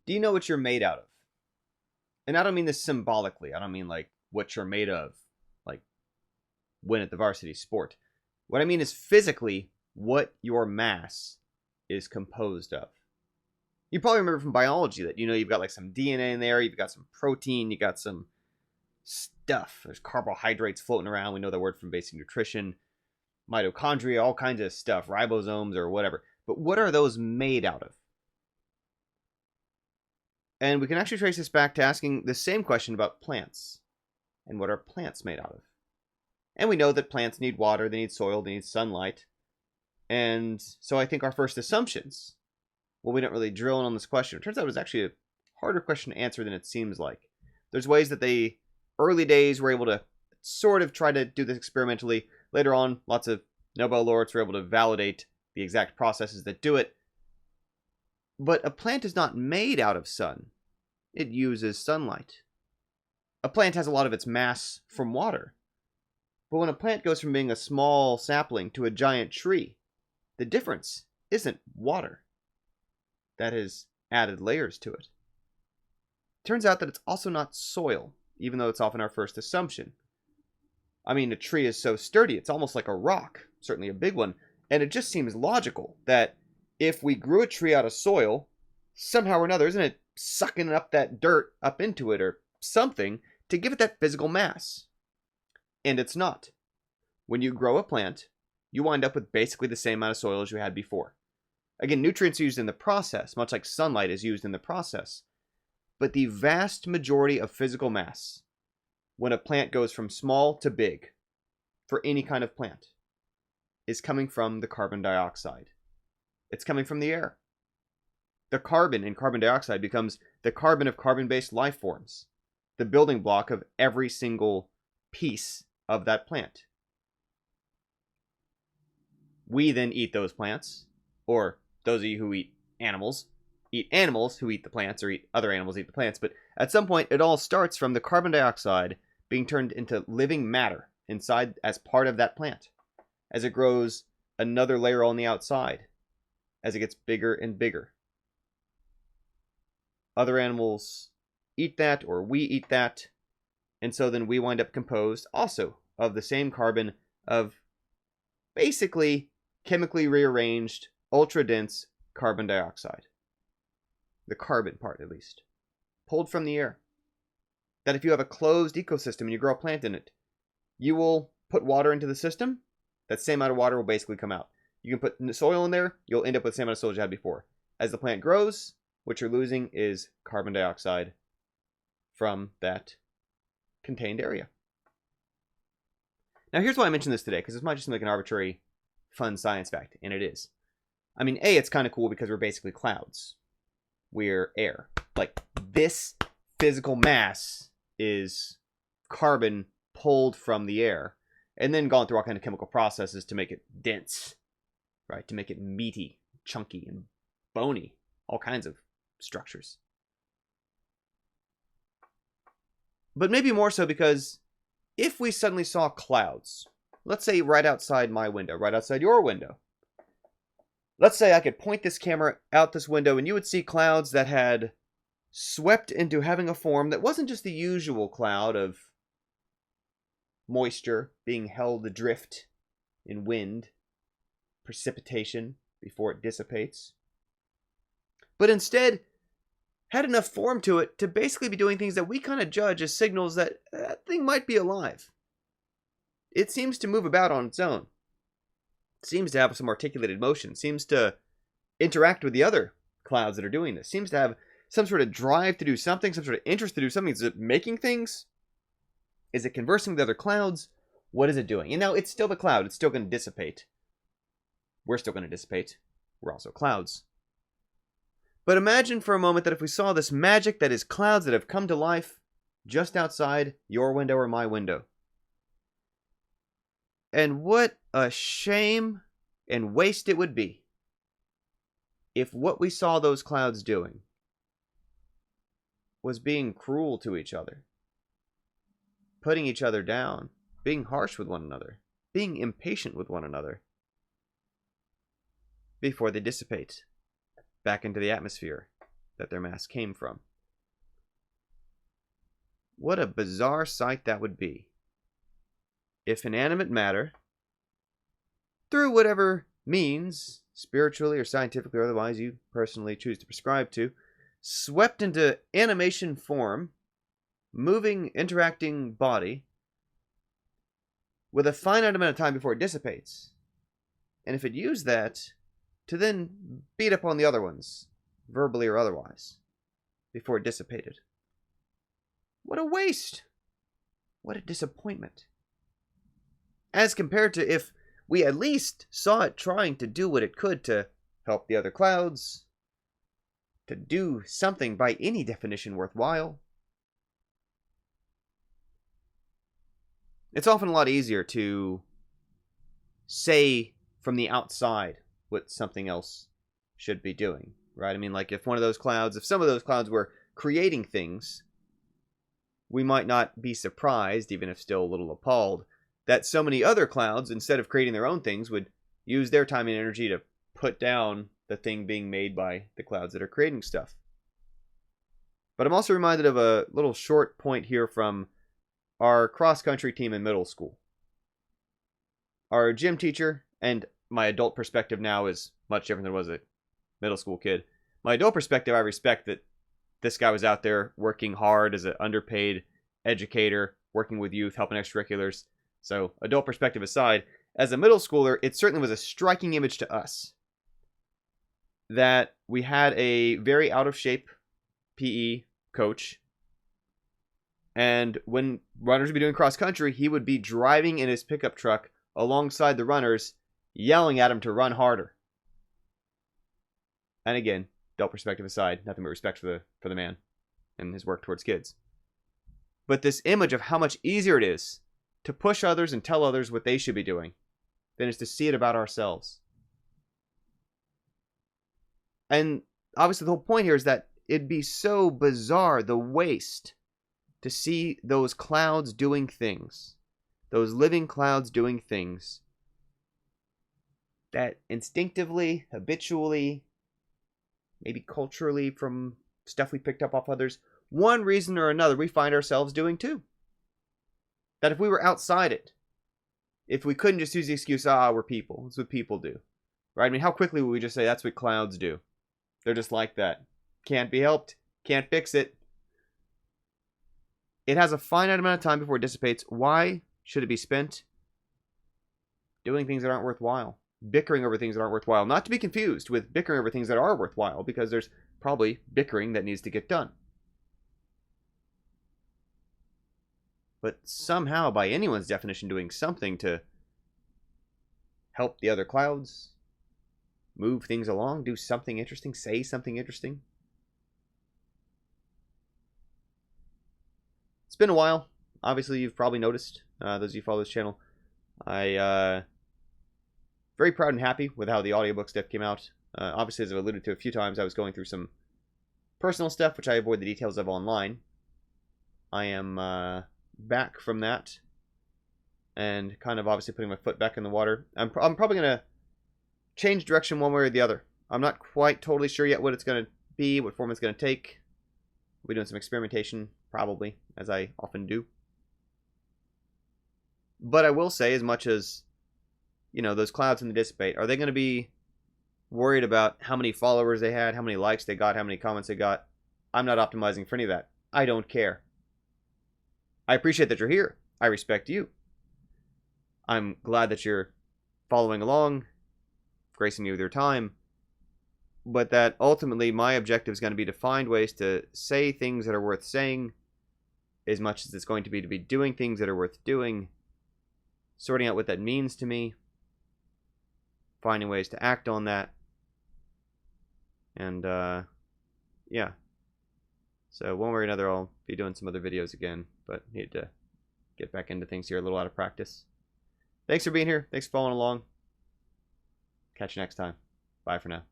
Do you know what you're made out of? And I don't mean this symbolically. I don't mean like what you're made of, like win at the varsity sport. What I mean is physically what your mass is composed of. You probably remember from biology that you've got like some DNA in there, you've got some protein, you got some stuff. There's carbohydrates floating around. We know that word from basic nutrition, mitochondria, all kinds of stuff, ribosomes or whatever. But what are those made out of? And we can actually trace this back to asking the same question about plants. And what are plants made out of? And we know that plants need water, they need soil, they need sunlight. And so I think our first assumptions, well, we don't really drill in on this question. It turns out it was actually a harder question to answer than it seems like. There's ways that they, early days, were able to sort of try to do this experimentally. Later on, lots of Nobel laureates were able to validate the exact processes that do it. But a plant is not made out of sun. It uses sunlight. A plant has a lot of its mass from water. But when a plant goes from being a small sapling to a giant tree, the difference isn't water. That has added layers to it. Turns out that it's also not soil, even though it's often our first assumption. I mean, a tree is so sturdy, it's almost like a rock, certainly a big one, and it just seems logical that if we grew a tree out of soil, somehow or another, isn't it sucking up that dirt up into it or something to give it that physical mass? And it's not. When you grow a plant, you wind up with basically the same amount of soil as you had before. Again, nutrients are used in the process, much like sunlight is used in the process. But the vast majority of physical mass, when a plant goes from small to big, for any kind of plant, is coming from the carbon dioxide. It's coming from the air. The carbon in carbon dioxide becomes the carbon of carbon-based life forms, the building block of every single piece of that plant. We then eat those plants, or those of you who eat animals who eat the plants, or eat other animals eat the plants, but at some point it all starts from the carbon dioxide being turned into living matter inside as part of that plant. As it grows another layer on the outside, as it gets bigger and bigger. Other animals eat that, or we eat that, and so then we wind up composed also of the same carbon of basically chemically rearranged, ultra-dense carbon dioxide. The carbon part, at least. Pulled from the air. That if you have a closed ecosystem and you grow a plant in it, you will put water into the system, that same amount of water will basically come out. You can put soil in there, you'll end up with the same amount of soil as you had before. As the plant grows, what you're losing is carbon dioxide from that contained area. Now here's why I mentioned this today, because this might just seem like an arbitrary, fun science fact, and it is. I mean, A, it's kind of cool because we're basically clouds. We're air. Like, this physical mass is carbon pulled from the air, and then gone through all kinds of chemical processes to make it dense, right? To make it meaty, chunky, and bony. All kinds of structures. But maybe more so because if we suddenly saw clouds, let's say right outside my window, right outside your window. Let's say I could point this camera out this window and you would see clouds that had swept into having a form that wasn't just the usual cloud of moisture being held adrift in wind, precipitation before it dissipates, but instead had enough form to it to basically be doing things that we kind of judge as signals that that thing might be alive. It seems to move about on its own. It seems to have some articulated motion. It seems to interact with the other clouds that are doing this. It seems to have some sort of drive to do something, some sort of interest to do something. Is it making things? Is it conversing with other clouds? What is it doing? And now it's still the cloud. It's still going to dissipate. We're still going to dissipate. We're also clouds. But imagine for a moment that if we saw this magic that is clouds that have come to life just outside your window or my window. And what a shame and waste it would be if what we saw those clouds doing was being cruel to each other, putting each other down, being harsh with one another, being impatient with one another, before they dissipate back into the atmosphere that their mass came from. What a bizarre sight that would be if inanimate matter, through whatever means, spiritually or scientifically or otherwise you personally choose to prescribe to, swept into animation form, moving, interacting body, with a finite amount of time before it dissipates. And if it used that to then beat up on the other ones, verbally or otherwise, before it dissipated. What a waste! What a disappointment. As compared to if we at least saw it trying to do what it could to help the other clouds, to do something by any definition worthwhile. It's often a lot easier to say from the outside what something else should be doing, right? I mean, like if one of those clouds, if some of those clouds were creating things, we might not be surprised, even if still a little appalled, that so many other clouds, instead of creating their own things, would use their time and energy to put down the thing being made by the clouds that are creating stuff. But I'm also reminded of a little short point here from our cross-country team in middle school. Our gym teacher, and my adult perspective now is much different than it was a middle school kid. My adult perspective, I respect that this guy was out there working hard as an underpaid educator, working with youth, helping extracurriculars. So, adult perspective aside, as a middle schooler, it certainly was a striking image to us that we had a very out-of-shape PE coach, and when runners would be doing cross-country, he would be driving in his pickup truck alongside the runners, yelling at them to run harder. And again, adult perspective aside, nothing but respect for the man and his work towards kids. But this image of how much easier it is to push others and tell others what they should be doing than is to see it about ourselves. And obviously the whole point here is that it'd be so bizarre, the waste, to see those clouds doing things, those living clouds doing things that instinctively, habitually, maybe culturally from stuff we picked up off others, one reason or another we find ourselves doing too. That if we were outside it, if we couldn't just use the excuse, we're people, that's what people do, right? I mean, how quickly would we just say that's what clouds do? They're just like that. Can't be helped. Can't fix it. It has a finite amount of time before it dissipates. Why should it be spent doing things that aren't worthwhile? Bickering over things that aren't worthwhile. Not to be confused with bickering over things that are worthwhile, because there's probably bickering that needs to get done. But somehow, by anyone's definition, doing something to help the other clouds, move things along, do something interesting, say something interesting. It's been a while. Obviously, you've probably noticed, those of you who follow this channel. I very proud and happy with how the audiobook stuff came out. Obviously, as I've alluded to a few times, I was going through some personal stuff, which I avoid the details of online. I am back from that, and kind of obviously putting my foot back in the water. I'm probably going to change direction one way or the other. I'm not quite totally sure yet what it's going to be, what form it's going to take. We'll be doing some experimentation, probably, as I often do. But I will say, as much as, you know, those clouds in the dissipate, are they going to be worried about how many followers they had, how many likes they got, how many comments they got? I'm not optimizing for any of that. I don't care. I appreciate that you're here. I respect you. I'm glad that you're following along, gracing me with your time. But that ultimately my objective is going to be to find ways to say things that are worth saying, as much as it's going to be doing things that are worth doing, sorting out what that means to me, finding ways to act on that, and yeah. So one way or another, I'll be doing some other videos again, but need to get back into things here, a little out of practice. Thanks for being here. Thanks for following along. Catch you next time. Bye for now.